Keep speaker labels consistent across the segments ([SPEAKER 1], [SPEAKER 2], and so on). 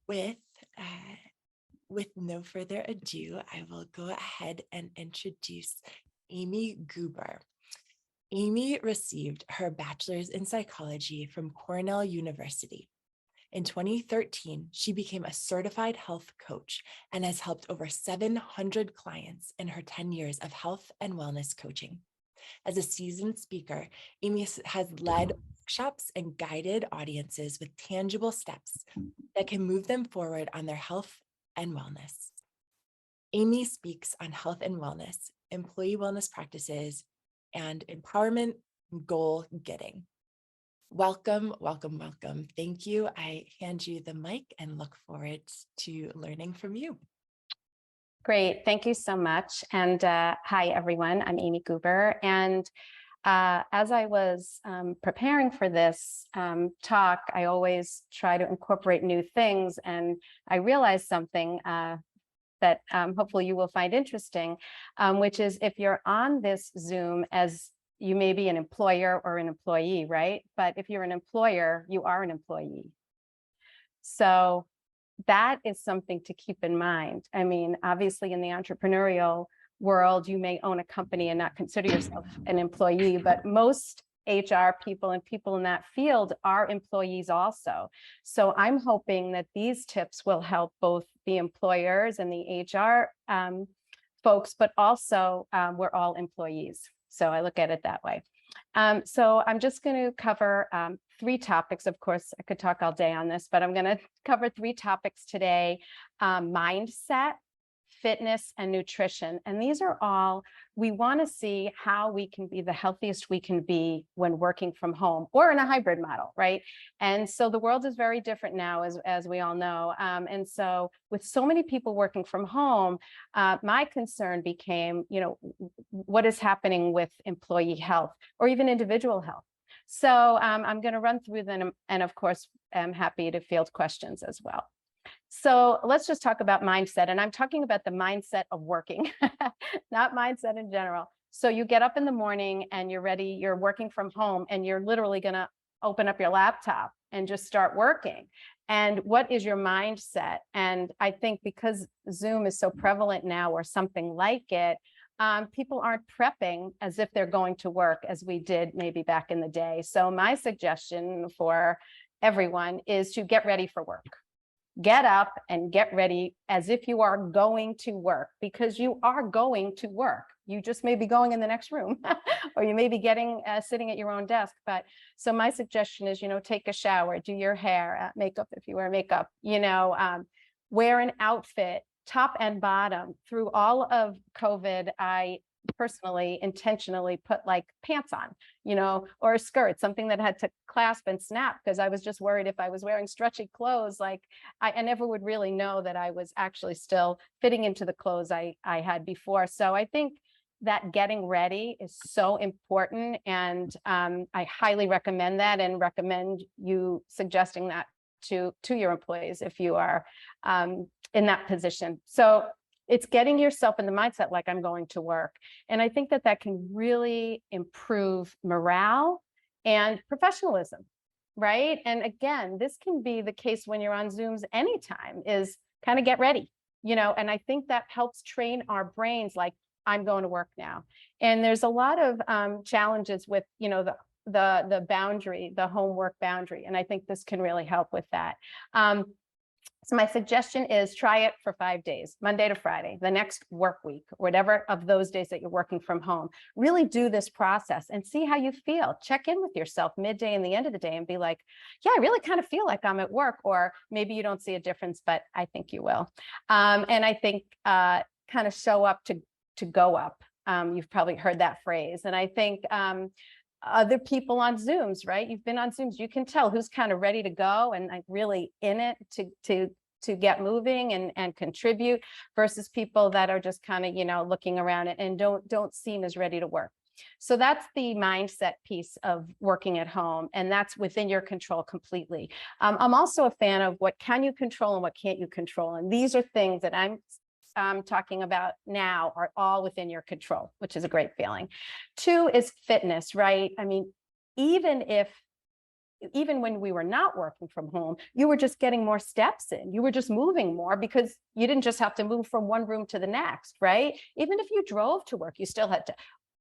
[SPEAKER 1] with uh, with no further ado, I will go ahead and introduce Amy Goober. Amy received her bachelor's in psychology from Cornell University. In 2013, she became a certified health coach and has helped over 700 clients in her 10 years of health and wellness coaching. As a seasoned speaker, Amy has led workshops and guided audiences with tangible steps that can move them forward on their health and wellness. Amy speaks on health and wellness, employee wellness practices, and empowerment and goal getting. Welcome, welcome, welcome. Thank you. I hand you the mic and look forward to learning from you.
[SPEAKER 2] Great. Thank you so much. And hi, everyone. I'm Amy Goober. And as I was preparing for this talk, I always try to incorporate new things. And I realized something that hopefully you will find interesting, which is if you're on this Zoom as you may be an employer or an employee, right? But if you're an employer, you are an employee. So that is something to keep in mind. I mean, obviously in the entrepreneurial world, you may own a company and not consider yourself an employee, but most HR people and people in that field are employees also. So I'm hoping that these tips will help both the employers and the HR folks, but also we're all employees. So I look at it that way. So I'm just going to cover 3 topics. Of course, I could talk all day on this, but I'm going to cover 3 topics today: mindset, fitness, and nutrition. And these are all, we want to see how we can be the healthiest we can be when working from home or in a hybrid model, right? And so the world is very different now, as we all know. And so with so many people working from home, my concern became, what is happening with employee health or even individual health? So I'm going to run through them, and of course, I'm happy to field questions as well. So let's just talk about mindset. And I'm talking about the mindset of working, not mindset in general. So you get up in the morning and you're ready, you're working from home, and you're literally going to open up your laptop and just start working. And what is your mindset? And I think because Zoom is so prevalent now, or something like it, people aren't prepping as if they're going to work as we did maybe back in the day. So my suggestion for everyone is to get ready for work. Get up and get ready as if you are going to work, because you are going to work. You just may be going in the next room or you may be sitting at your own desk. But so my suggestion is, take a shower, do your hair, makeup if you wear makeup, wear an outfit, top and bottom. Through all of COVID, I personally intentionally put like pants on, or a skirt, something that had to clasp and snap, because I was just worried if I was wearing stretchy clothes, like I never would really know that I was actually still fitting into the clothes I had before. So I think that getting ready is so important. And I highly recommend that, and recommend you suggesting that to your employees if you are in that position. So it's getting yourself in the mindset like I'm going to work. And I think that can really improve morale and professionalism, right? And again, this can be the case when you're on Zooms anytime, is kind of get ready, and I think that helps train our brains like, I'm going to work now. And there's a lot of challenges with, the boundary, the homework boundary. And I think this can really help with that. So my suggestion is try it for 5 days, Monday to Friday, the next work week, whatever of those days that you're working from home. Really do this process and see how you feel. Check in with yourself midday and the end of the day and be like, yeah, I really kind of feel like I'm at work. Or maybe you don't see a difference, but I think you will. And I think kind of show up to go up. You've probably heard that phrase. And I think other people on Zooms, right? You've been on Zooms, you can tell who's kind of ready to go and like really in it to get moving and contribute, versus people that are just kind of, looking around it and don't seem as ready to work. So that's the mindset piece of working at home, and that's within your control completely. I'm also a fan of what can you control and what can't you control. And these are things that I'm talking about now are all within your control, which is a great feeling. 2 is fitness, right? I mean, even if even when we were not working from home, you were just getting more steps in. You were just moving more because you didn't just have to move from one room to the next, right? Even if you drove to work, you still had to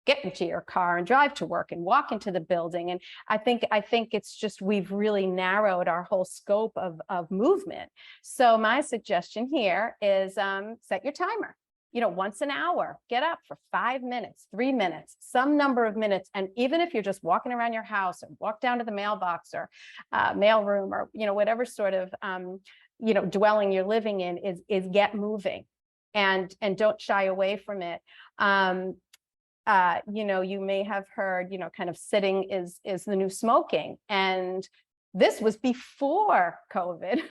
[SPEAKER 2] get into your car and drive to work and walk into the building. And I think it's just, we've really narrowed our whole scope of movement. So my suggestion here is set your timer. Once an hour, get up for 5 minutes, 3 minutes, some number of minutes. And even if you're just walking around your house or walk down to the mailbox or mail room or, whatever sort of, dwelling you're living in, is get moving and don't shy away from it. You may have heard, kind of sitting is the new smoking. And this was before COVID.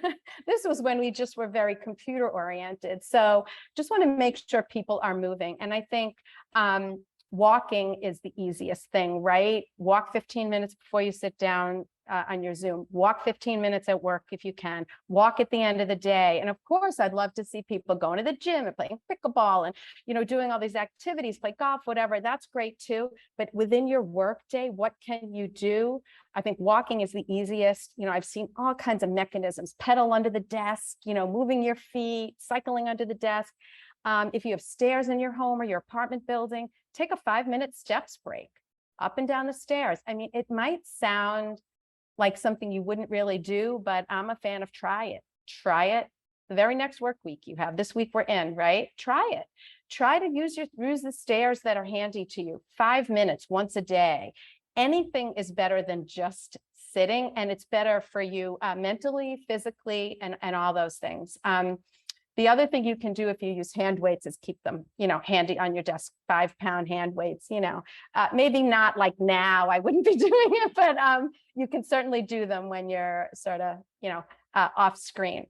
[SPEAKER 2] This was when we just were very computer oriented. So just want to make sure people are moving. And I think walking is the easiest thing, right? Walk 15 minutes before you sit down on your Zoom. Walk 15 minutes at work if you can. Walk at the end of the day. And of course, I'd love to see people going to the gym and playing pickleball and, doing all these activities, play golf, whatever. That's great too. But within your work day, what can you do? I think walking is the easiest. I've seen all kinds of mechanisms: pedal under the desk, moving your feet, cycling under the desk. If you have stairs in your home or your apartment building, take a 5-minute steps break up and down the stairs. I mean, it might sound like something you wouldn't really do, but I'm a fan of try it. Try it the very next work week you have. This week we're in, right? Try it. Try to use the stairs that are handy to you. 5 minutes once a day. Anything is better than just sitting, and it's better for you mentally, physically, and all those things. The other thing you can do if you use hand weights is keep them, handy on your desk, 5-pound hand weights, maybe not like now, I wouldn't be doing it, but you can certainly do them when you're sort of, off screen.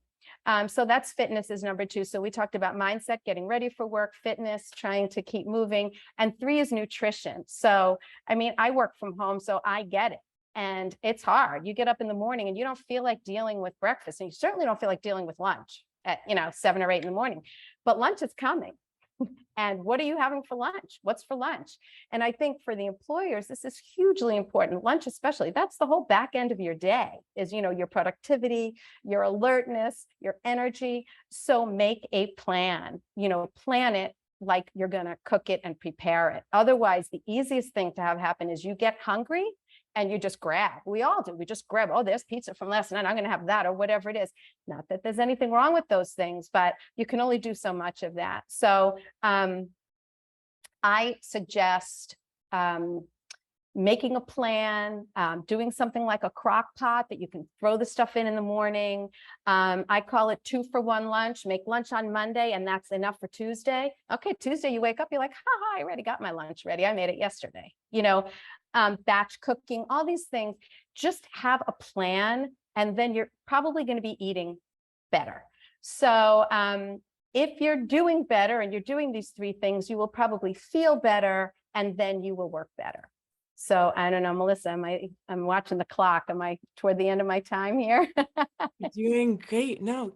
[SPEAKER 2] So that's fitness is number 2. So we talked about mindset, getting ready for work, fitness, trying to keep moving. And 3 is nutrition. So, I mean, I work from home, so I get it. And it's hard. You get up in the morning and you don't feel like dealing with breakfast, and you certainly don't feel like dealing with lunch at 7 or 8 in the morning, but lunch is coming. And what are you having for lunch? What's for lunch? And I think for the employers, this is hugely important. Lunch especially, that's the whole back end of your day is, your productivity, your alertness, your energy. So make a plan, plan it like you're going to cook it and prepare it. Otherwise, the easiest thing to have happen is you get hungry and you just grab. We all do. We just grab, oh, there's pizza from last night, I'm going to have that, or whatever it is. Not that there's anything wrong with those things, but you can only do so much of that. So I suggest making a plan, doing something like a crock pot that you can throw the stuff in the morning. I call it 2-for-1 lunch. Make lunch on Monday, and that's enough for Tuesday. Okay, Tuesday you wake up, you're like, ha, I already got my lunch ready. I made it yesterday. Batch cooking, all these things. Just have a plan, and then you're probably going to be eating better. So if you're doing better and you're doing these 3 things, you will probably feel better, and then you will work better. So I don't know, Melissa, I'm watching the clock. Am I toward the end of my time here?
[SPEAKER 1] You're doing great. No,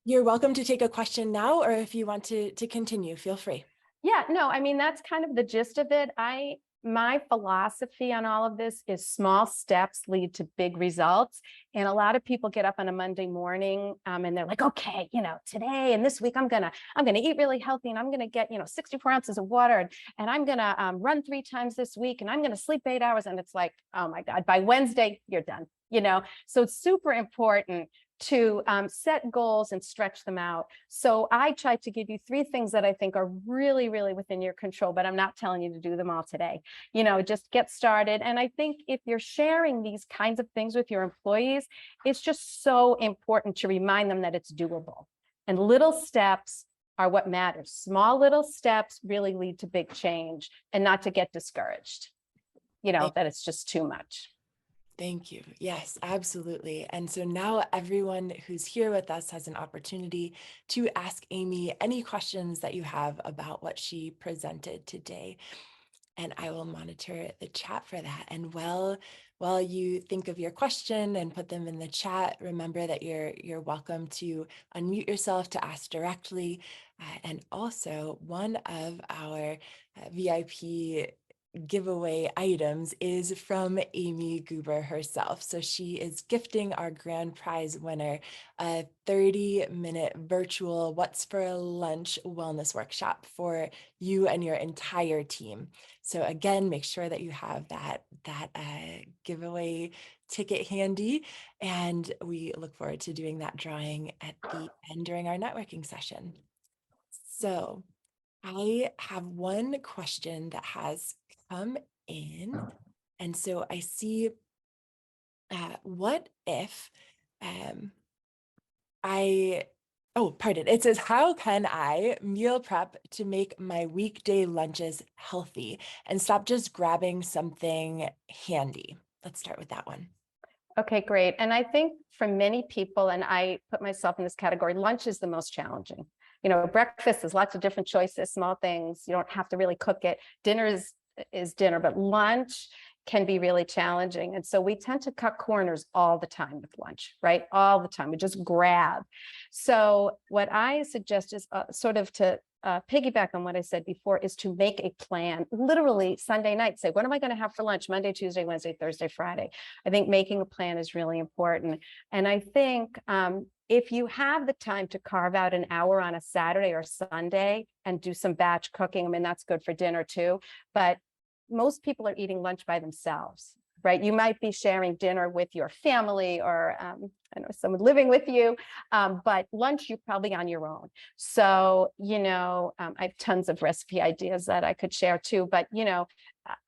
[SPEAKER 1] you're welcome to take a question now, or if you want to continue, feel free.
[SPEAKER 2] Yeah, no, I mean, that's kind of the gist of it. My philosophy on all of this is small steps lead to big results. And a lot of people get up on a Monday morning and they're like, okay, today and this week, I'm gonna eat really healthy, and I'm gonna get, 64 ounces of water, and I'm gonna run 3 times this week, and I'm gonna sleep 8 hours. And it's like, oh my God, by Wednesday, you're done, So it's super important to set goals and stretch them out. So I try to give you 3 things that I think are really, really within your control, but I'm not telling you to do them all today. Just get started. And I think if you're sharing these kinds of things with your employees, it's just so important to remind them that it's doable. And little steps are what matters. Small little steps really lead to big change, and not to get discouraged, that it's just too much.
[SPEAKER 1] Thank you. Yes, absolutely. And so now everyone who's here with us has an opportunity to ask Amy any questions that you have about what she presented today. And I will monitor the chat for that. And while you think of your question and put them in the chat, remember that you're welcome to unmute yourself to ask directly. And also, one of our VIP giveaway items is from Amy Goober herself. So she is gifting our grand prize winner a 30-minute virtual What's for Lunch wellness workshop for you and your entire team. So again, make sure that you have that giveaway ticket handy, and we look forward to doing that drawing at the end during our networking session. So I have one question that has come in. And so I see, what if it says, how can I meal prep to make my weekday lunches healthy and stop just grabbing something handy? Let's start with that one.
[SPEAKER 2] Okay, great. And I think for many people, and I put myself in this category, lunch is the most challenging. Breakfast is lots of different choices, small things. You don't have to really cook it. Dinner is dinner, but lunch can be really challenging. And so we tend to cut corners all the time with lunch, right? All the time. We just grab. So what I suggest is sort of to piggyback on what I said before, is to make a plan. Literally Sunday night, say, what am I going to have for lunch? Monday, Tuesday, Wednesday, Thursday, Friday. I think making a plan is really important. And I think if you have the time to carve out an hour on a Saturday or Sunday and do some batch cooking, I mean, that's good for dinner too. But most people are eating lunch by themselves, right? You might be sharing dinner with your family or I know someone living with you, but lunch you're probably on your own. So, I have tons of recipe ideas that I could share too, but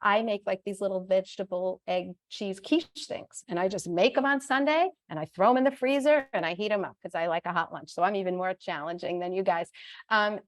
[SPEAKER 2] I make like these little vegetable, egg, cheese quiche things, and I just make them on Sunday and I throw them in the freezer and I heat them up because I like a hot lunch. So I'm even more challenging than you guys.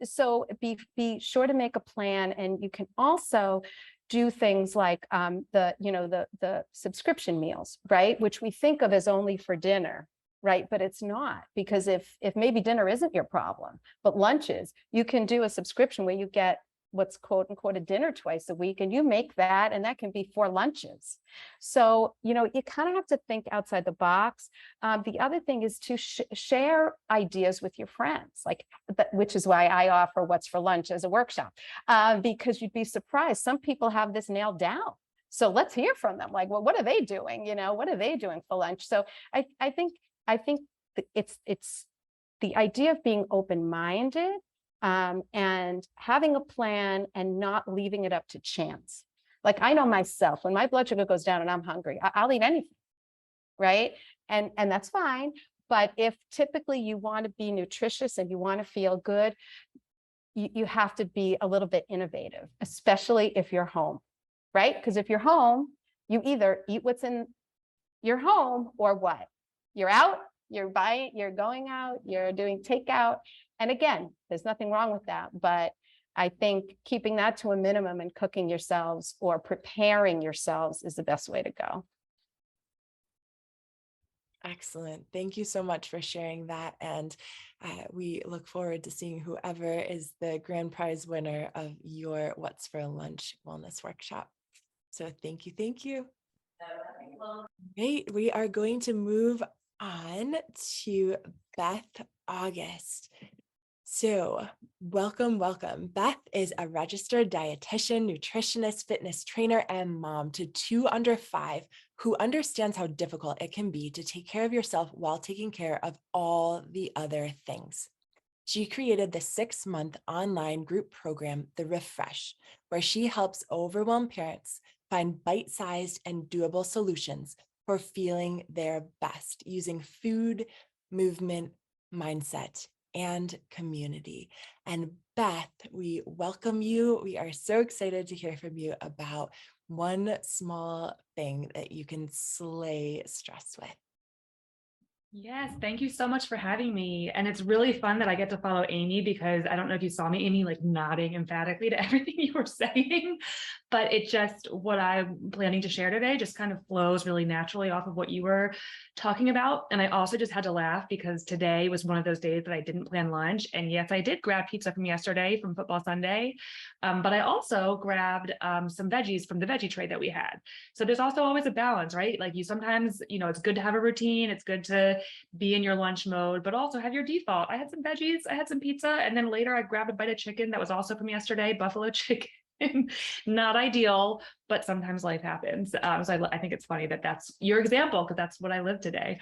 [SPEAKER 2] So be sure to make a plan, and you can also do things like the subscription meals, right? Which we think of as only for dinner, right? But it's not, because if maybe dinner isn't your problem, but lunch is, you can do a subscription where you get what's quote unquote a dinner twice a week, and you make that, and that can be 4 lunches. So, you kind of have to think outside the box. The other thing is to share ideas with your friends, which is why I offer What's for Lunch as a workshop, because you'd be surprised. Some people have this nailed down. So let's hear from them. Like, well, what are they doing? What are they doing for lunch? So I think it's the idea of being open-minded, and having a plan and not leaving it up to chance. Like, I know myself, when my blood sugar goes down and I'm hungry, I'll eat anything, right? And that's fine. But if typically you want to be nutritious and you want to feel good, you have to be a little bit innovative, especially if you're home, right? Because if you're home, you either eat what's in your home or what? You're out, you're buying, you're going out, you're doing takeout. And again, there's nothing wrong with that, but I think keeping that to a minimum and cooking yourselves or preparing yourselves is the best way to go.
[SPEAKER 1] Excellent. Thank you so much for sharing that. And we look forward to seeing whoever is the grand prize winner of your What's for Lunch wellness workshop. So thank you. Thank you. Great. We are going to move on to Beth Auguste. So welcome. Beth is a registered dietitian, nutritionist, fitness trainer, and mom to 2 under 5 who understands how difficult it can be to take care of yourself while taking care of all the other things. She created the 6-month online group program, The Refresh, where she helps overwhelmed parents find bite-sized and doable solutions for feeling their best using food, movement, mindset, and community. And Beth, we welcome you. We are so excited to hear from you about one small thing that you can slay stress with.
[SPEAKER 3] Yes, thank you so much for having me. And it's really fun that I get to follow Amy, because I don't know if you saw me, Amy, like nodding emphatically to everything you were saying, but it just, what I'm planning to share today just kind of flows really naturally off of what you were talking about. And I also just had to laugh because today was one of those days that I didn't plan lunch. And yes, I did grab pizza from yesterday from Football Sunday, but I also grabbed some veggies from the veggie tray that we had. So there's also always a balance, right? Like, you sometimes, it's good to have a routine. It's good to be in your lunch mode, but also have your default. I had some veggies, I had some pizza, and then later I grabbed a bite of chicken that was also from yesterday, buffalo chicken. Not ideal, but sometimes life happens. So I think it's funny that that's your example, because that's what I live today.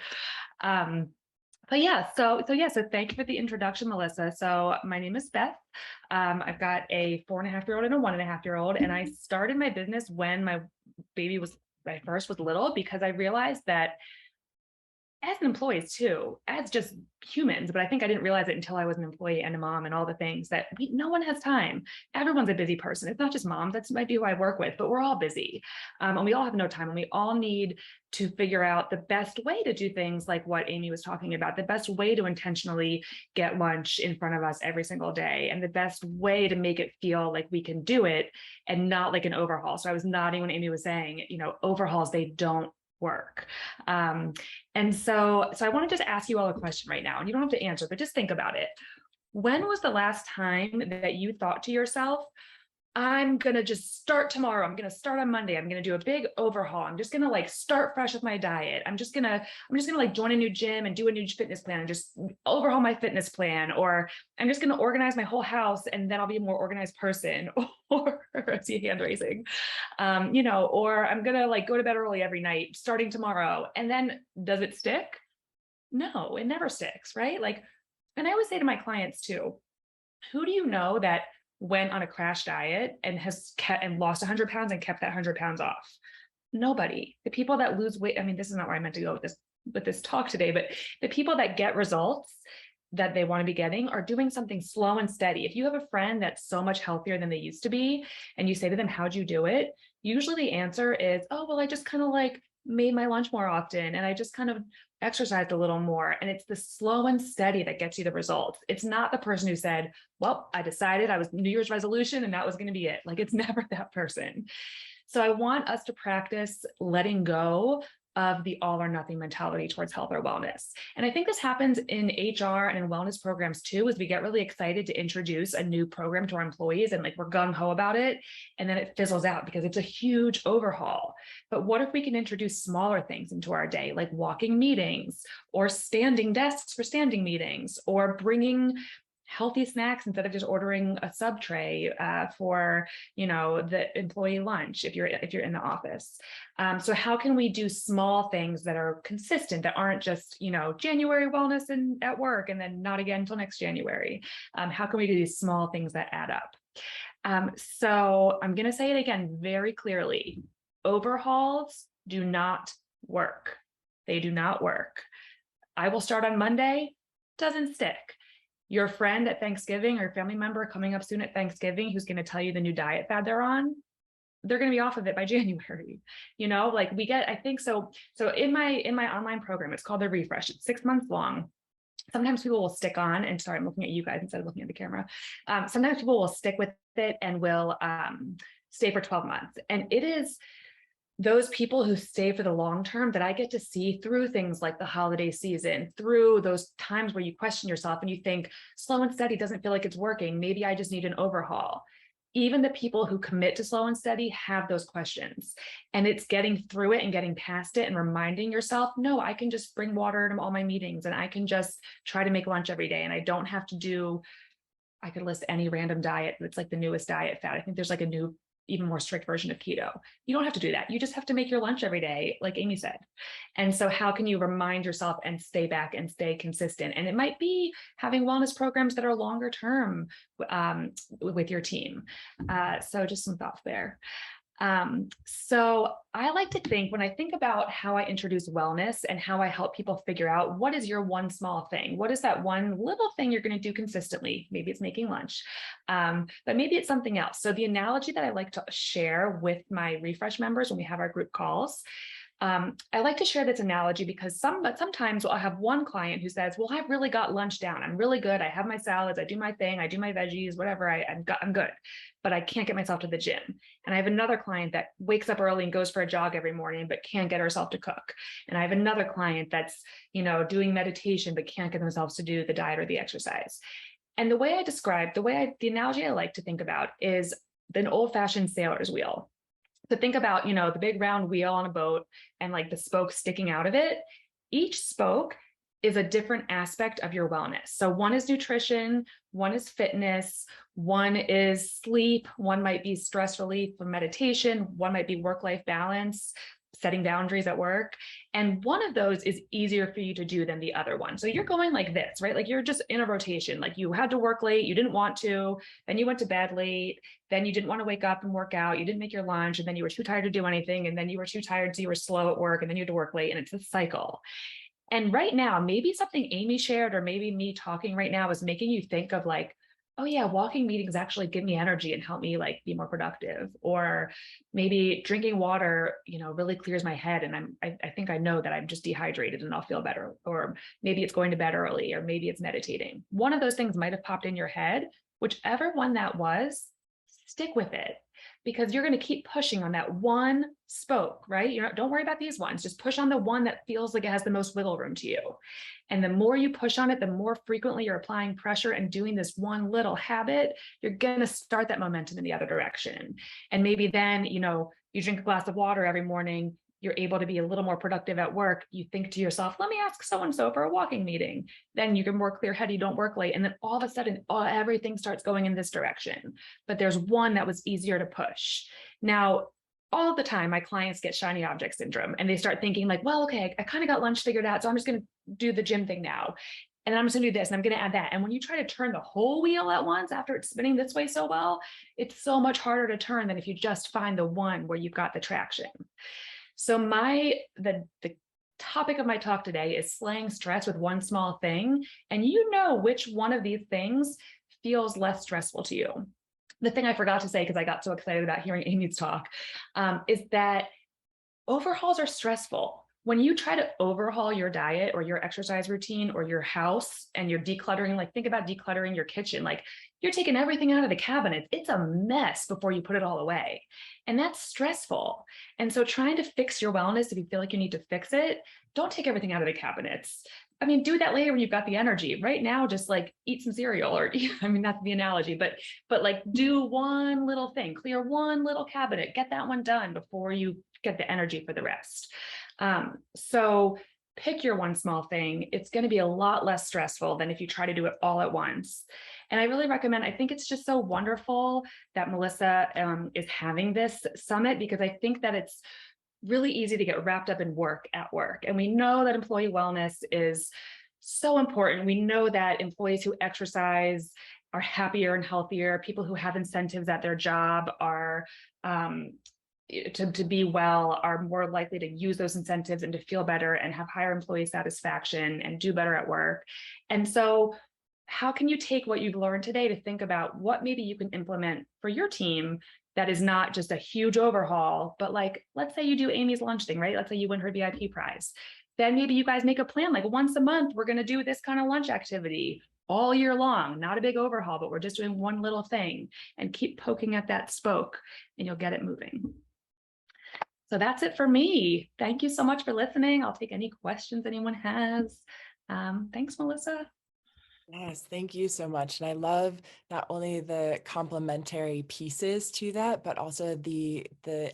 [SPEAKER 3] But yeah, so thank you for the introduction, Melissa. So my name is Beth. I've got a 4.5-year-old and a 1.5-year-old, and I started my business when my first was little, because I realized that as an employee too, as just humans, but I think I didn't realize it until I was an employee and a mom and all the things that no one has time. Everyone's a busy person. It's not just moms. That might be who I work with, but we're all busy. And we all have no time, and we all need to figure out the best way to do things like what Amy was talking about, the best way to intentionally get lunch in front of us every single day, and the best way to make it feel like we can do it and not like an overhaul. So I was nodding when Amy was saying, overhauls, they don't work. And so I want to just ask you all a question right now, and you don't have to answer, but just think about it. When was the last time that you thought to yourself, I'm going to just start tomorrow. I'm going to start on Monday. I'm going to do a big overhaul. I'm just going to like start fresh with my diet. I'm just going to like join a new gym and do a new fitness plan and just overhaul my fitness plan. Or I'm just going to organize my whole house and then I'll be a more organized person. Or I see hand raising, or I'm going to like go to bed early every night starting tomorrow. And then does it stick? No, it never sticks, right? Like, and I always say to my clients too, who do you know that went on a crash diet and has kept and lost 100 pounds and kept that 100 pounds off? Nobody. The people that lose weight, I mean, this is not where I meant to go with this talk today, but the people that get results that they want to be getting are doing something slow and steady. If you have a friend that's so much healthier than they used to be, and you say to them, how'd you do it? Usually the answer is, oh, well, I just kind of like made my lunch more often, and I just kind of exercised a little more. And it's the slow and steady that gets you the results. It's not the person who said, well, I decided I was New Year's resolution and that was going to be it. Like, it's never that person. So I want us to practice letting go of the all or nothing mentality towards health or wellness. And I think this happens in HR and in wellness programs too, as we get really excited to introduce a new program to our employees and like we're gung-ho about it, and then it fizzles out because it's a huge overhaul. But what if we can introduce smaller things into our day, like walking meetings or standing desks for standing meetings, or bringing healthy snacks instead of just ordering a sub tray for the employee lunch if you're in the office. So how can we do small things that are consistent, that aren't just January wellness and at work and then not again until next January? How can we do these small things that add up? So I'm going to say it again very clearly. Overhauls do not work. They do not work. I will start on Monday. Doesn't stick. Your friend at Thanksgiving or family member coming up soon at Thanksgiving who's going to tell you the new diet fad they're on, they're going to be off of it by January. Like we get, I think so in my online program, it's called the Refresh. It's 6 months long. Sometimes people will stick on, and sorry, I'm looking at you guys instead of looking at the camera. Sometimes people will stick with it and will stay for 12 months. And it is those people who stay for the long term that I get to see through things like the holiday season, through those times where you question yourself and you think slow and steady doesn't feel like it's working. Maybe I just need an overhaul. Even the people who commit to slow and steady have those questions, and it's getting through it and getting past it and reminding yourself, no, I can just bring water to all my meetings, and I can just try to make lunch every day. And I don't have to I could list any random diet that's like the newest diet fad. I think there's like a new, even more strict version of keto. You don't have to do that. You just have to make your lunch every day, like Amy said. And so how can you remind yourself and stay back and stay consistent? And it might be having wellness programs that are longer term with your team. So just some thoughts there. So I like to think, when I think about how I introduce wellness and how I help people figure out what is your one small thing, what is that one little thing you're going to do consistently? Maybe it's making lunch, but maybe it's something else. So the analogy that I like to share with my Refresh members when we have our group calls, I like to share this analogy because sometimes I'll have one client who says, well, I've really got lunch down. I'm really good. I have my salads. I do my thing. I do my veggies, whatever. I'm good, but I can't get myself to the gym. And I have another client that wakes up early and goes for a jog every morning, but can't get herself to cook. And I have another client that's, doing meditation, but can't get themselves to do the diet or the exercise. And the way I describe, the analogy I like to think about is an old-fashioned sailor's wheel. So think about, the big round wheel on a boat and like the spokes sticking out of it. Each spoke is a different aspect of your wellness. So one is nutrition, one is fitness, one is sleep, one might be stress relief or meditation, one might be work-life balance, setting boundaries at work. And one of those is easier for you to do than the other one. So you're going like this, right? Like you're just in a rotation. Like you had to work late, you didn't want to, then you went to bed late, then you didn't want to wake up and work out, you didn't make your lunch, and then you were too tired to do anything, and then you were too tired, so you were slow at work, and then you had to work late, and it's a cycle. And right now, maybe something Amy shared, or maybe me talking right now is making you think of like, oh yeah, walking meetings actually give me energy and help me like be more productive. Or maybe drinking water, really clears my head. And I think I know that I'm just dehydrated and I'll feel better. Or maybe it's going to bed early, or maybe it's meditating. One of those things might have popped in your head. Whichever one that was, stick with it. Because you're going to keep pushing on that one spoke, right? Don't worry about these ones. Just push on the one that feels like it has the most wiggle room to you. And the more you push on it, the more frequently you're applying pressure and doing this one little habit, you're going to start that momentum in the other direction. And maybe then, you drink a glass of water every morning, you're able to be a little more productive at work. You think to yourself, let me ask so-and-so for a walking meeting. Then you can more clear-headed, you don't work late. And then all of a sudden, everything starts going in this direction. But there's one that was easier to push. Now, all the time, my clients get shiny object syndrome and they start thinking like, well, okay, I kind of got lunch figured out, so I'm just going to do the gym thing now. And I'm just gonna do this and I'm gonna add that. And when you try to turn the whole wheel at once after it's spinning this way so well, it's so much harder to turn than if you just find the one where you've got the traction. So the topic of my talk today is slaying stress with one small thing. And which one of these things feels less stressful to you. The thing I forgot to say, because I got so excited about hearing Amy's talk, is that overhauls are stressful. When you try to overhaul your diet or your exercise routine or your house and you're decluttering, like think about decluttering your kitchen, like you're taking everything out of the cabinet. It's a mess before you put it all away. And that's stressful. And so trying to fix your wellness, if you feel like you need to fix it, don't take everything out of the cabinets. I mean, do that later when you've got the energy. Right now, just like eat some cereal, or that's the analogy, but like do one little thing, clear one little cabinet, get that one done before you get the energy for the rest. So pick your one small thing. It's going to be a lot less stressful than if you try to do it all at once. And I really recommend, I think it's just so wonderful that Melissa is having this summit, because I think that it's really easy to get wrapped up in work at work. And we know that employee wellness is so important. We know that employees who exercise are happier and healthier. People who have incentives at their job are to be well, are more likely to use those incentives and to feel better and have higher employee satisfaction and do better at work. And so how can you take what you've learned today to think about what maybe you can implement for your team that is not just a huge overhaul, but like, let's say you do Amy's lunch thing, right? Let's say you win her VIP prize. Then maybe you guys make a plan, like once a month, we're going to do this kind of lunch activity all year long, not a big overhaul, but we're just doing one little thing, and keep poking at that spoke and you'll get it moving. So that's it for me. Thank you so much for listening. I'll take any questions anyone has. Thanks, Melissa.
[SPEAKER 1] Yes, thank you so much. And I love not only the complementary pieces to that, but also the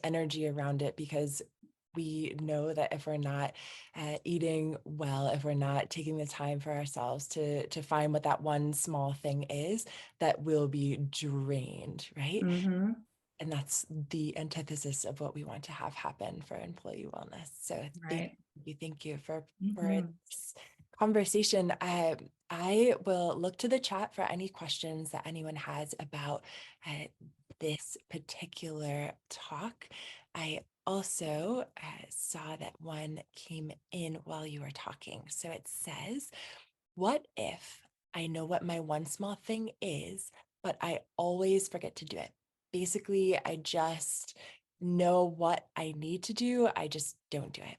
[SPEAKER 1] energy around it, because we know that if we're not eating well, if we're not taking the time for ourselves to find what that one small thing is, that we'll be drained, right?
[SPEAKER 3] Mm-hmm.
[SPEAKER 1] And that's the antithesis of what we want to have happen for employee wellness. So thank you for this conversation. I will look to the chat for any questions that anyone has about this particular talk. I also saw that one came in while you were talking. So it says, what if I know what my one small thing is, but I always forget to do it? Basically, I just know what I need to do. I just don't do it.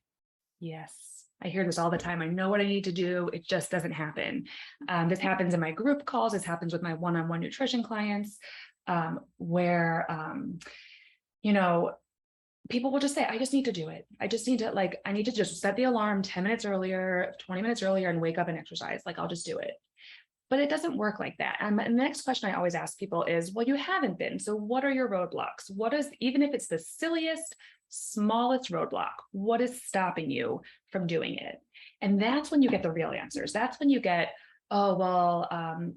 [SPEAKER 3] Yes. I hear this all the time. I know what I need to do. It just doesn't happen. This happens in my group calls. This happens with my one-on-one nutrition clients, where, people will just say, I just need to do it. I just need to I need to just set the alarm 10 minutes earlier, 20 minutes earlier, and wake up and exercise. I'll just do it. But it doesn't work like that. And the next question I always ask people is, well, you haven't been. So what are your roadblocks? Even if it's the silliest, smallest roadblock, what is stopping you from doing it? And that's when you get the real answers. That's when you get, oh, well,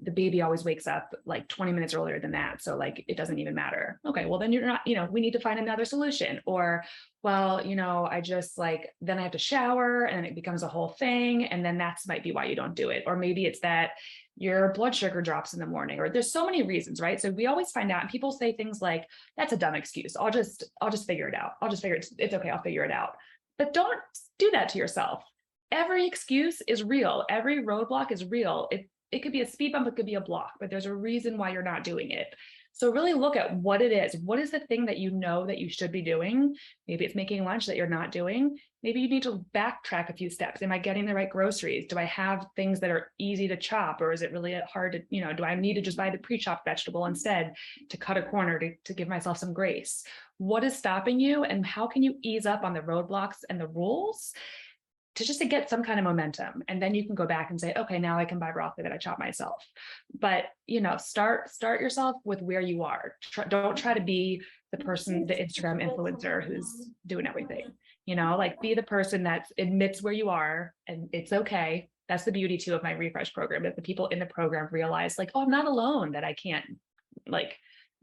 [SPEAKER 3] the baby always wakes up like 20 minutes earlier than that. So like, it doesn't even matter. Okay, well then you're not, we need to find another solution. Or, well, I just like, then I have to shower and it becomes a whole thing. And then that's might be why you don't do it. Or maybe it's that your blood sugar drops in the morning, or there's so many reasons, right? So we always find out, and people say things like, that's a dumb excuse. I'll just figure it out. I'll just figure it's okay. I'll figure it out. But don't do that to yourself. Every excuse is real. Every roadblock is real. It could be a speed bump, it could be a block, but there's a reason why you're not doing it. So really look at what it is. What is the thing that you know that you should be doing? Maybe it's making lunch that you're not doing. Maybe you need to backtrack a few steps. Am I getting the right groceries? Do I have things that are easy to chop? Or is it really hard to, do I need to just buy the pre-chopped vegetable instead to cut a corner to give myself some grace? What is stopping you, and how can you ease up on the roadblocks and the rules to get some kind of momentum? And then you can go back and say, okay, now I can buy broccoli that I chop myself. But, start yourself with where you are. Don't try to be the person, the Instagram influencer who's doing everything, like be the person that admits where you are, and it's okay. That's the beauty too of my refresh program, that the people in the program realize like, oh, I'm not alone, that I can't like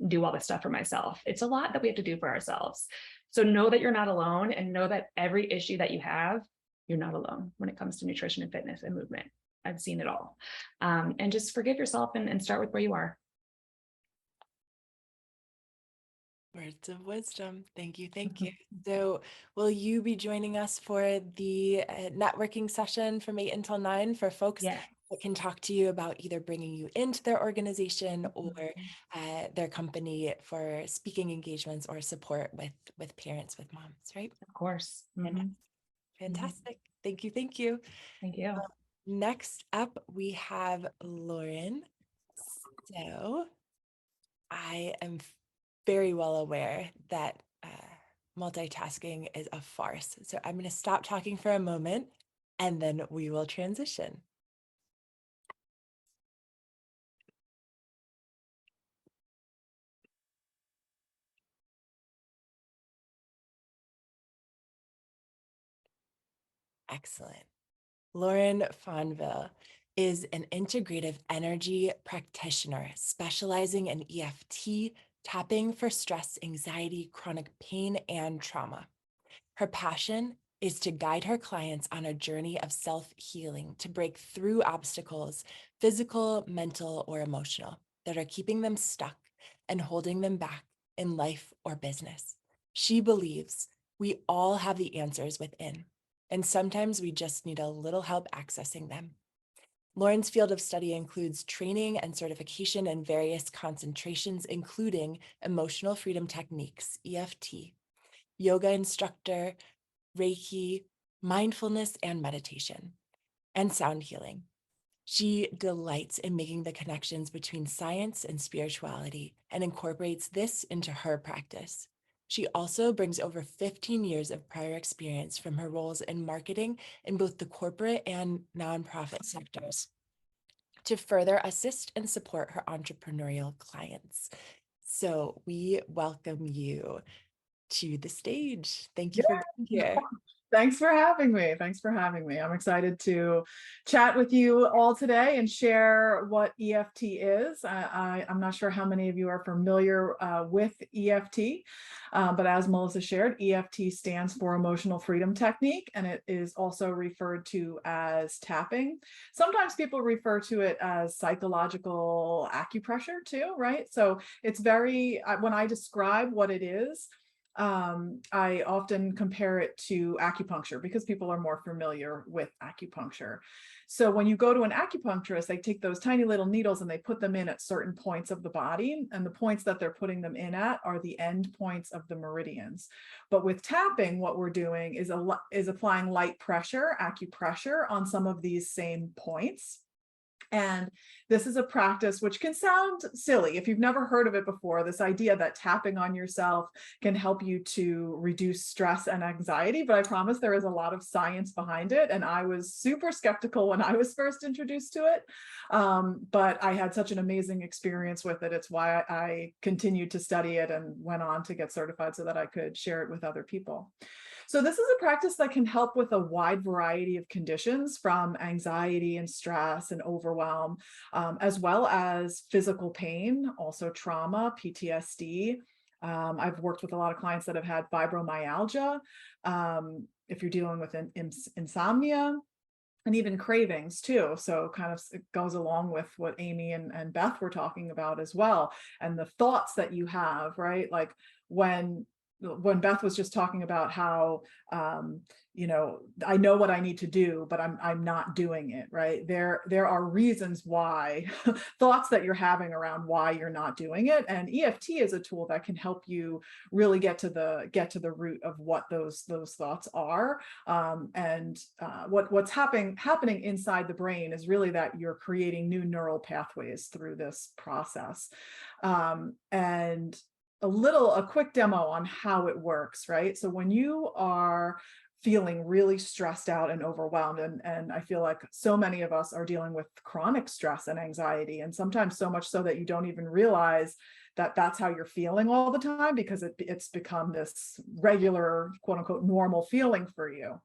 [SPEAKER 3] do all this stuff for myself. It's a lot that we have to do for ourselves. So know that you're not alone, and know that every issue that you have, you're not alone when it comes to nutrition and fitness and movement. I've seen it all. And just forgive yourself and start with where you are.
[SPEAKER 1] Words of wisdom. Thank you. Thank you. So will you be joining us for the networking session from 8 until 9 for folks that can talk to you about either bringing you into their organization or their company for speaking engagements or support with parents, with moms, right?
[SPEAKER 3] Of course.
[SPEAKER 1] Fantastic. Thank you. Thank you.
[SPEAKER 3] Thank you.
[SPEAKER 1] Next up, we have Lauren. So I am very well aware that multitasking is a farce. So I'm going to stop talking for a moment and then we will transition. Excellent. Lauren Fonvielle is an integrative energy practitioner specializing in EFT, tapping for stress, anxiety, chronic pain, and trauma. Her passion is to guide her clients on a journey of self-healing to break through obstacles, physical, mental, or emotional, that are keeping them stuck and holding them back in life or business. She believes we all have the answers within, and sometimes we just need a little help accessing them. Lauren's field of study includes training and certification in various concentrations, including emotional freedom techniques, EFT, yoga instructor, Reiki, mindfulness and meditation, and sound healing. She delights in making the connections between science and spirituality and incorporates this into her practice. She also brings over 15 years of prior experience from her roles in marketing in both the corporate and nonprofit sectors to further assist and support her entrepreneurial clients. So we welcome you to the stage. Thank you for being here.
[SPEAKER 4] Thanks for having me. Thanks for having me. I'm excited to chat with you all today and share what EFT is. I'm not sure how many of you are familiar with EFT, but as Melissa shared, EFT stands for Emotional Freedom Technique, and it is also referred to as tapping. Sometimes people refer to it as psychological acupressure too, right? So it's very, when I describe what it is, I often compare it to acupuncture because people are more familiar with acupuncture. So when you go to an acupuncturist, they take those tiny little needles and they put them in at certain points of the body, and the points that they're putting them in at are the end points of the meridians. But with tapping, what we're doing is applying light pressure, acupressure, on some of these same points. And this is a practice which can sound silly if you've never heard of it before, this idea that tapping on yourself can help you to reduce stress and anxiety. But I promise there is a lot of science behind it. And I was super skeptical when I was first introduced to it. But I had such an amazing experience with it. It's why I continued to study it and went on to get certified so that I could share it with other people. So this is a practice that can help with a wide variety of conditions, from anxiety and stress and overwhelm, as well as physical pain, also trauma, PTSD. I've worked with a lot of clients that have had fibromyalgia. If you're dealing with insomnia, and even cravings too. So kind of it goes along with what Amy and Beth were talking about as well. And the thoughts that you have, right? Like when Beth was just talking about how, you know, I know what I need to do, but I'm not doing it, right? There are reasons why, thoughts that you're having around why you're not doing it. And EFT is a tool that can help you really get to the root of what those thoughts are. What's happening inside the brain is really that you're creating new neural pathways through this process. And a quick demo on how it works, right? So when you are feeling really stressed out and overwhelmed, and I feel like so many of us are dealing with chronic stress and anxiety, and sometimes so much so that you don't even realize that that's how you're feeling all the time, because it's become this regular, quote unquote, normal feeling for you.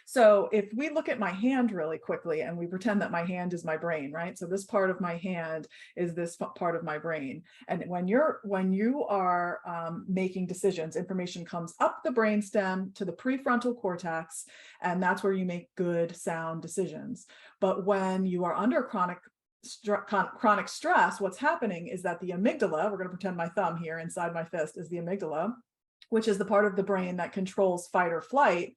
[SPEAKER 4] So if we look at my hand really quickly and we pretend that my hand is my brain, right? So this part of my hand is this part of my brain. And when you are making decisions, information comes up the brainstem to the prefrontal cortex, and that's where you make good, sound decisions. But when you are under chronic stress, what's happening is that the amygdala, we're going to pretend my thumb here inside my fist is the amygdala, which is the part of the brain that controls fight or flight,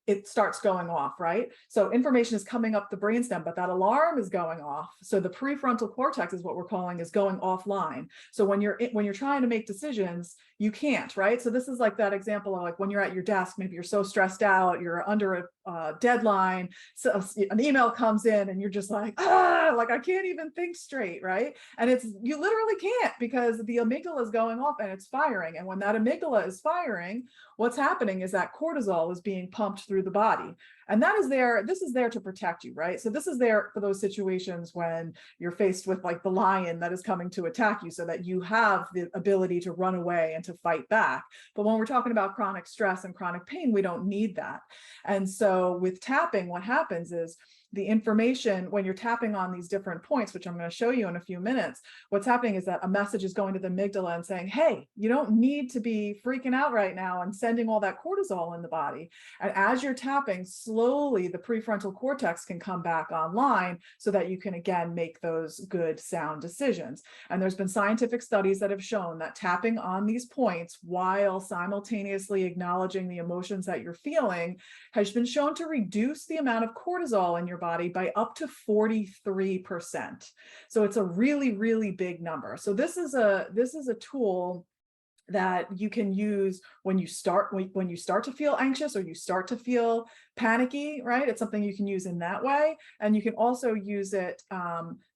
[SPEAKER 4] it starts going off, right? So information is coming up the brainstem, but that alarm is going off. So the prefrontal cortex is what we're calling is going offline. So when you're trying to make decisions, you can't, right? So this is like that example of like when you're at your desk, maybe you're so stressed out, you're under a deadline, so an email comes in and you're just like, like I can't even think straight, right? And you literally can't, because the amygdala is going off and it's firing. And when that amygdala is firing, what's happening is that cortisol is being pumped through the body. And this is there to protect you, right? So this is there for those situations when you're faced with like the lion that is coming to attack you, so that you have the ability to run away and to fight back. But when we're talking about chronic stress and chronic pain, we don't need that. And so with tapping, what happens is the information, when you're tapping on these different points, which I'm going to show you in a few minutes, what's happening is that a message is going to the amygdala and saying, hey, you don't need to be freaking out right now, and sending all that cortisol in the body. And as you're tapping, slowly the prefrontal cortex can come back online so that you can again make those good, sound decisions. And there's been scientific studies that have shown that tapping on these points while simultaneously acknowledging the emotions that you're feeling has been shown to reduce the amount of cortisol in your body by up to 43%. So it's a really, really big number. So this is a tool that you can use when you start to feel anxious or you start to feel panicky, right? It's something you can use in that way. And you can also use it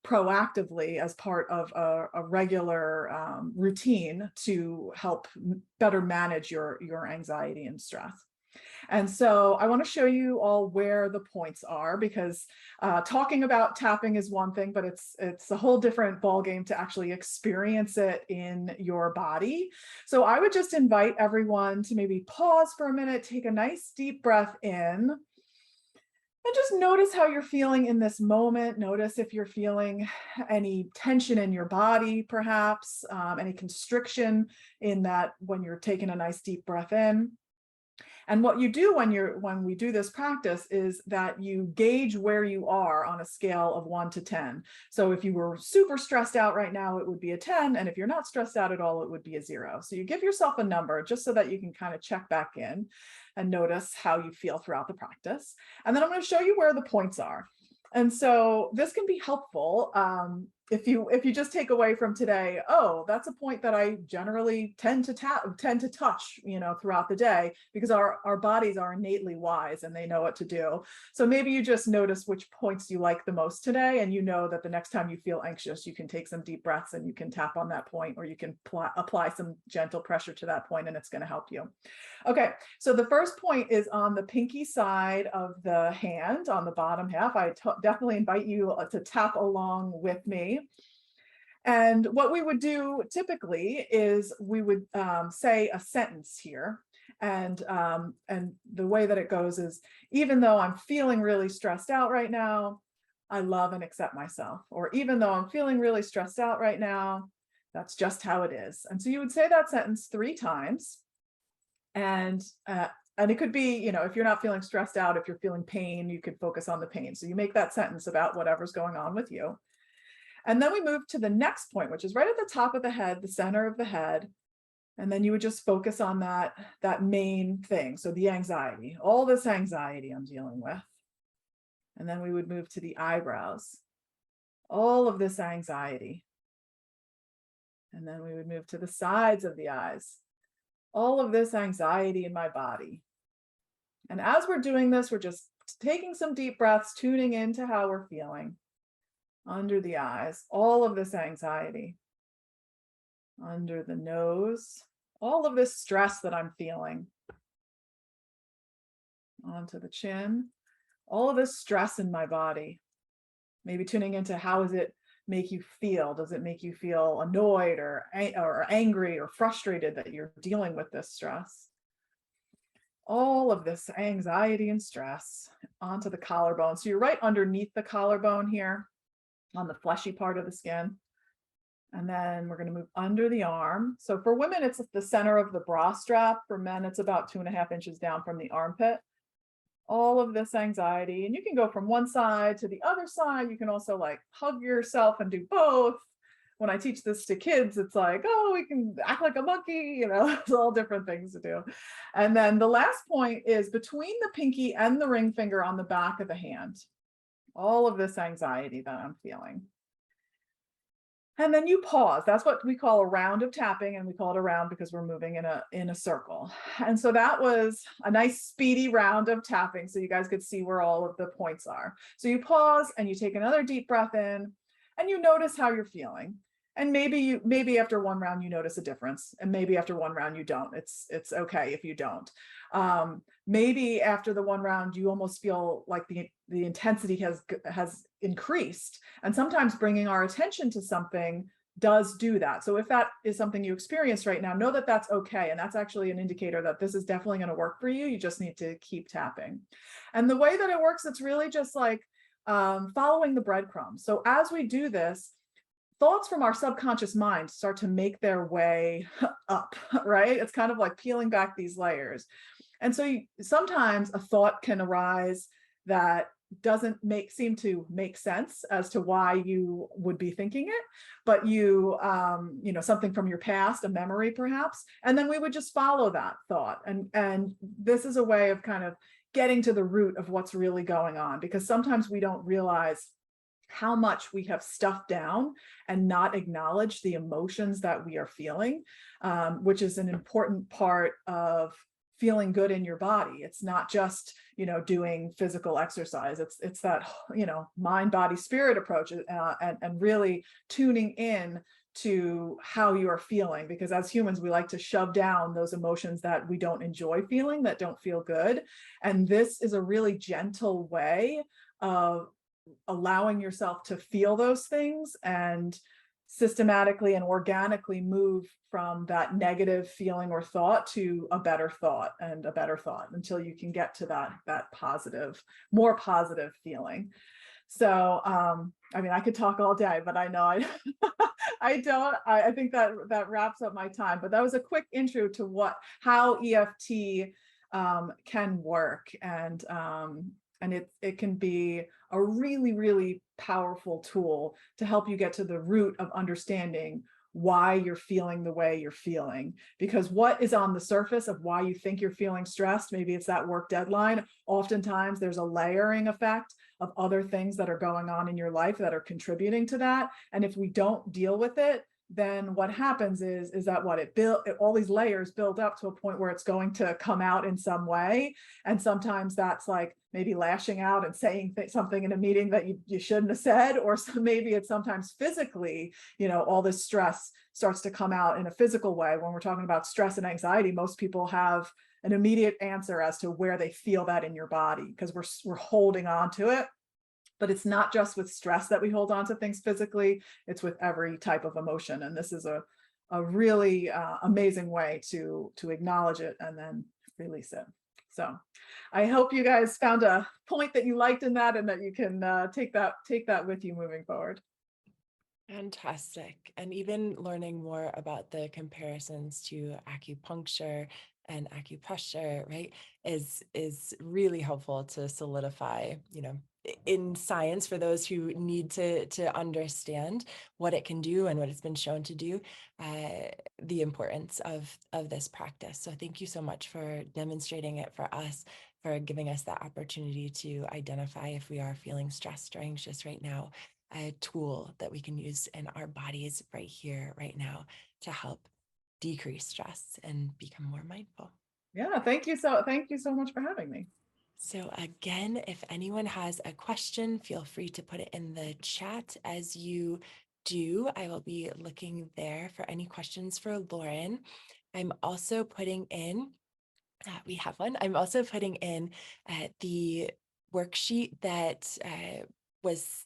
[SPEAKER 4] proactively as part of a regular routine to help better manage your anxiety and stress. And so I want to show you all where the points are, because talking about tapping is one thing, but it's a whole different ballgame to actually experience it in your body. So I would just invite everyone to maybe pause for a minute, take a nice deep breath in, and just notice how you're feeling in this moment. Notice if you're feeling any tension in your body, perhaps any constriction in that when you're taking a nice deep breath in. And what you do when we do this practice is that you gauge where you are on a scale of 1 to 10. So if you were super stressed out right now, it would be a 10. And if you're not stressed out at all, it would be a 0. So you give yourself a number just so that you can kind of check back in and notice how you feel throughout the practice. And then I'm going to show you where the points are. And so this can be helpful if you just take away from today, oh, that's a point that I generally tend to touch, throughout the day, because our bodies are innately wise and they know what to do. So maybe you just notice which points you like the most today, and you know that the next time you feel anxious, you can take some deep breaths and you can tap on that point, or you can apply some gentle pressure to that point, and it's going to help you. Okay, so the first point is on the pinky side of the hand, on the bottom half. I definitely invite you to tap along with me. And what we would do typically is we would say a sentence here. And the way that it goes is, even though I'm feeling really stressed out right now, I love and accept myself. Or even though I'm feeling really stressed out right now, that's just how it is. And so you would say that sentence 3 times. And it could be, you know, if you're not feeling stressed out, if you're feeling pain, you could focus on the pain. So you make that sentence about whatever's going on with you. And then we move to the next point, which is right at the top of the head, the center of the head. And then you would just focus on that main thing. So the anxiety, all this anxiety I'm dealing with. And then we would move to the eyebrows, all of this anxiety. And then we would move to the sides of the eyes, all of this anxiety in my body. And as we're doing this, we're just taking some deep breaths, tuning into how we're feeling. Under the eyes, all of this anxiety. Under the nose, all of this stress that I'm feeling. Onto the chin, all of this stress in my body. Maybe tuning into how does it make you feel? Does it make you feel annoyed or angry or frustrated that you're dealing with this stress? All of this anxiety and stress onto the collarbone. So you're right underneath the collarbone here on the fleshy part of the skin. And then we're going to move under the arm. So for women, it's the center of the bra strap. For men, it's about 2.5 inches down from the armpit. All of this anxiety. And you can go from one side to the other side. You can also like hug yourself and do both. When I teach this to kids, it's like, oh, we can act like a monkey, you know, it's all different things to do. And then the last point is between the pinky and the ring finger on the back of the hand. All of this anxiety that I'm feeling. And then you pause. That's what we call a round of tapping, and we call it a round because we're moving in a circle. And so that was a nice speedy round of tapping so you guys could see where all of the points are. So you pause and you take another deep breath in and you notice how you're feeling. And maybe after one round you notice a difference, and maybe after one round you don't. It's okay if you don't. Maybe after the one round you almost feel like the intensity has increased. And sometimes bringing our attention to something does do that. So if that is something you experience right now, know that that's okay. And that's actually an indicator that this is definitely going to work for you. You just need to keep tapping. And the way that it works, it's really just like following the breadcrumbs. So as we do this, thoughts from our subconscious mind start to make their way up, right? It's kind of like peeling back these layers. And so sometimes a thought can arise that doesn't seem to make sense as to why you would be thinking it, but you know, something from your past, a memory perhaps, and then we would just follow that thought. And this is a way of kind of getting to the root of what's really going on, because sometimes we don't realize how much we have stuffed down and not acknowledged the emotions that we are feeling, which is an important part of feeling good in your body. It's not just, you know, doing physical exercise. It's that, you know, mind, body, spirit approach, and really tuning in to how you are feeling, because as humans, we like to shove down those emotions that we don't enjoy feeling, that don't feel good. And this is a really gentle way of allowing yourself to feel those things and systematically and organically move from that negative feeling or thought to a better thought and a better thought until you can get to that positive, more positive feeling. So, I mean, I could talk all day, but I know I don't. I think that wraps up my time. But that was a quick intro to how EFT can work, and it can be a really, really powerful tool to help you get to the root of understanding why you're feeling the way you're feeling. Because what is on the surface of why you think you're feeling stressed, maybe it's that work deadline. Oftentimes there's a layering effect of other things that are going on in your life that are contributing to that. And if we don't deal with it, then what happens is that all these layers build up to a point where it's going to come out in some way. And sometimes that's like maybe lashing out and saying something in a meeting that you shouldn't have said, or maybe it's sometimes physically, you know, all this stress starts to come out in a physical way. When we're talking about stress and anxiety, most people have an immediate answer as to where they feel that in your body, because we're holding on to it. But it's not just with stress that we hold on to things physically, it's with every type of emotion. And this is a really amazing way to acknowledge it and then release it. So I hope you guys found a point that you liked in that and that you can take that with you moving forward.
[SPEAKER 1] Fantastic. And even learning more about the comparisons to acupuncture and acupressure, right, is really helpful to solidify, in science for those who need to understand what it can do and what it's been shown to do, the importance of this practice. So thank you so much for demonstrating it for us, for giving us that opportunity to identify if we are feeling stressed or anxious right now, a tool that we can use in our bodies right here, right now, to help decrease stress and become more mindful.
[SPEAKER 4] Yeah, thank you so much for having me.
[SPEAKER 1] So again, if anyone has a question, feel free to put it in the chat. As you do, I will be looking there for any questions for Lauren. I'm also putting in, we have one, I'm also putting in the worksheet that was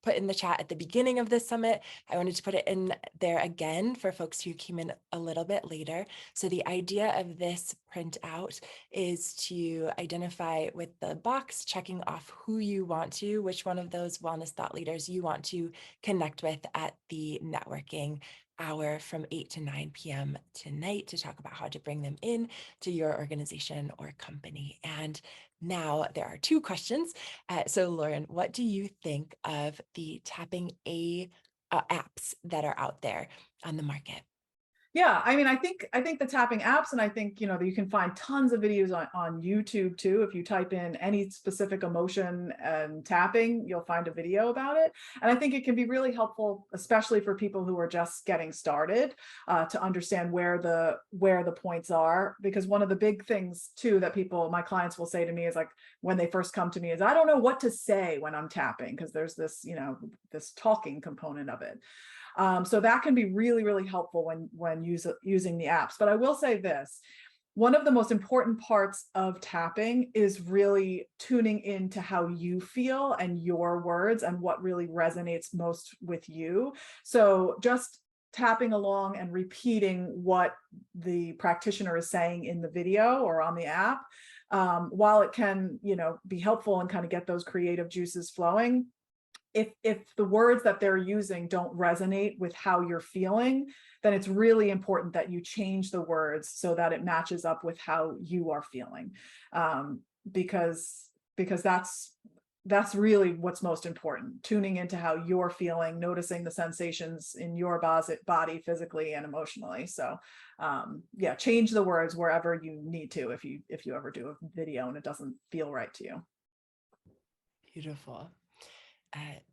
[SPEAKER 1] put in the chat at the beginning of this summit. I wanted to put it in there again for folks who came in a little bit later. So the idea of this printout is to identify with the box, checking off who you want to, which one of those wellness thought leaders you want to connect with at the networking hour from 8 to 9 p.m. tonight to talk about how to bring them in to your organization or company. And now there are two questions. So Lauren, what do you think of the tapping apps that are out there on the market?
[SPEAKER 4] Yeah, I mean, I think the tapping apps, and I think, you can find tons of videos on YouTube too. If you type in any specific emotion and tapping, you'll find a video about it. And I think it can be really helpful, especially for people who are just getting started, to understand where the points are. Because one of the big things too that my clients will say to me is, like, when they first come to me, is I don't know what to say when I'm tapping, because there's this, this talking component of it. So that can be really, really helpful when using the apps. But I will say this, one of the most important parts of tapping is really tuning into how you feel and your words and what really resonates most with you. So just tapping along and repeating what the practitioner is saying in the video or on the app, while it can, be helpful and kind of get those creative juices flowing, if the words that they're using don't resonate with how you're feeling, then it's really important that you change the words so that it matches up with how you are feeling, because that's really what's most important, tuning into how you're feeling, noticing the sensations in your body physically and emotionally. So yeah, change the words wherever you need to, if you ever do a video and it doesn't feel right to you.
[SPEAKER 1] Beautiful.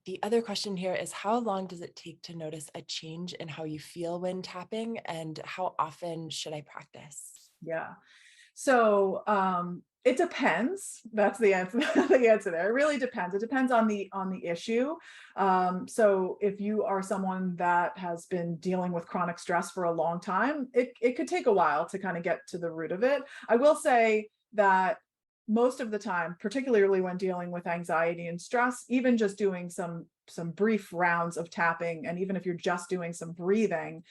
[SPEAKER 1] The other question here is, how long does it take to notice a change in how you feel when tapping, and how often should I practice?
[SPEAKER 4] Yeah. So it depends. That's the answer. The answer there. It really depends. It depends on the issue. So if you are someone that has been dealing with chronic stress for a long time, it could take a while to kind of get to the root of it. I will say that most of the time, particularly when dealing with anxiety and stress, even just doing some brief rounds of tapping, and even if you're just doing some breathing,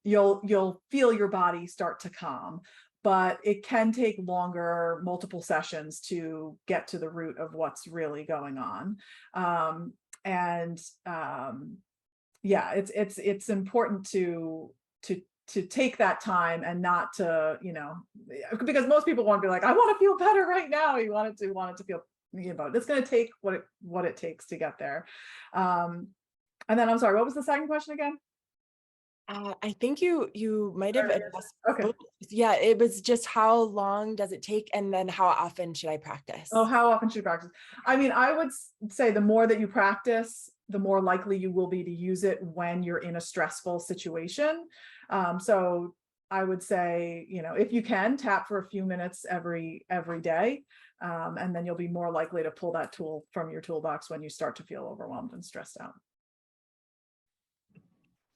[SPEAKER 4] you'll feel your body start to calm. But it can take longer, multiple sessions, to get to the root of what's really going on. Yeah, it's important to take that time and not to, because most people want to be like, I want to feel better right now. You want it to feel, it's going to take what it takes to get there. And then, I'm sorry, what was the second question again?
[SPEAKER 1] I think you might have addressed
[SPEAKER 4] okay.
[SPEAKER 1] both. Yeah, it was just how long does it take, and then how often should I practice?
[SPEAKER 4] Oh, how often should you practice? I mean, I would say the more that you practice, the more likely you will be to use it when you're in a stressful situation. So I would say, if you can, tap for a few minutes every day, and then you'll be more likely to pull that tool from your toolbox when you start to feel overwhelmed and stressed out.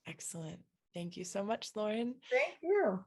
[SPEAKER 1] Excellent. Thank you so much, Lauren.
[SPEAKER 4] Thank you.